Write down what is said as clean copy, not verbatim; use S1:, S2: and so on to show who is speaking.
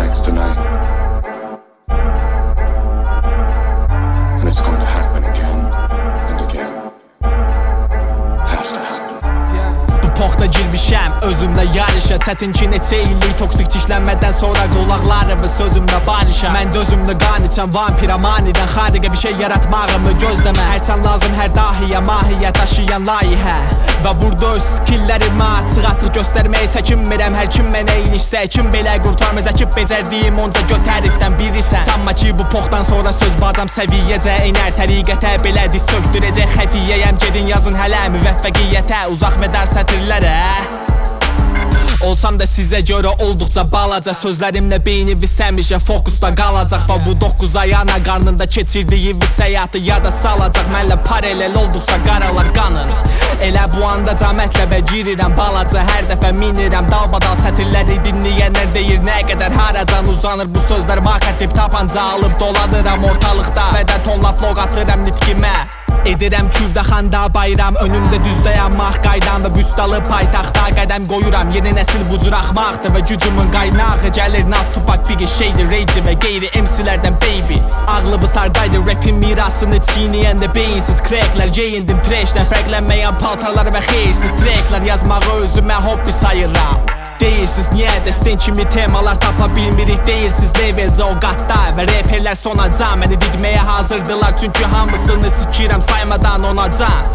S1: tonight's tonight. And it's going to happen again and again. Has to happen.
S2: Bu poxta girmişəm özümlə yarışa. Çətin ki neçə illik toksik çişlənmədən sonra qulaqlarımı sözümlə barışa. Mən dözümlü qaniçəm vampira manidən xariqə bir şey yaratmağımı gözləmə. Hərçən lazım hər dahiyə mahiyyət daşıyan layihə. Və burada öz skillərimi açıq-açıq göstərməyə çəkinmirəm. Hər kim mənə ilişsə, kim belə qurtarmaz əkib becərdiyim onca göt tərifdən birisən. Sanma ki bu poxdan sonra söz bacam səviyyəcə enər. Təriqətə belə diz çöktürəcək xəfiyyəyəm. Gedin yazın hələ müvəffəqiyyətə, uzaq və dar sətirlərə. Olsam da sizə görə olduqca balaca. Sözlərimlə beyniniz həmişə fokusda qalacaq. Və bu 9 ay ana qarnında keçirdiyiniz həyatı yada salacaq. Mənlə paralel olduqca qaralar qanın. Elə bu anda mətləbə girirəm balaca. Hər dəfə minirəm dalbadal sətirləri dinləyənlər deyir nə qədər haracan uzanır bu sözlər. Makartip tapanca alıb dolanıram ortalıqda və də tonla vlog atıram nitqimə. Edirəm Kürdəxanda bayram, önümdə düzdəyəm mah qaydam və büstalı paytaxta qədəm qoyuram. Yeni nəsil bu cür axmaqdır və gücümün qaynağı gəlir naz tupak bigi şeydir rage və qeyri MC'lərdən baby. Ağlı sardaydı rapin mirasını çiğnəyəndə beyinsiz cracklər. Geyindim trashdən fərqlənməyən paltarlar və xeyirsiz tracklər. Yazmağı özümə hobbi sayıram. Deyirsiz niyə destin kimi temalar tapa bilmirik. Deyilsiz levelcə o qatda və reperlər sonaca. Məni digməyə hazırdılar çünki hamısını sikirəm saymadan onacan.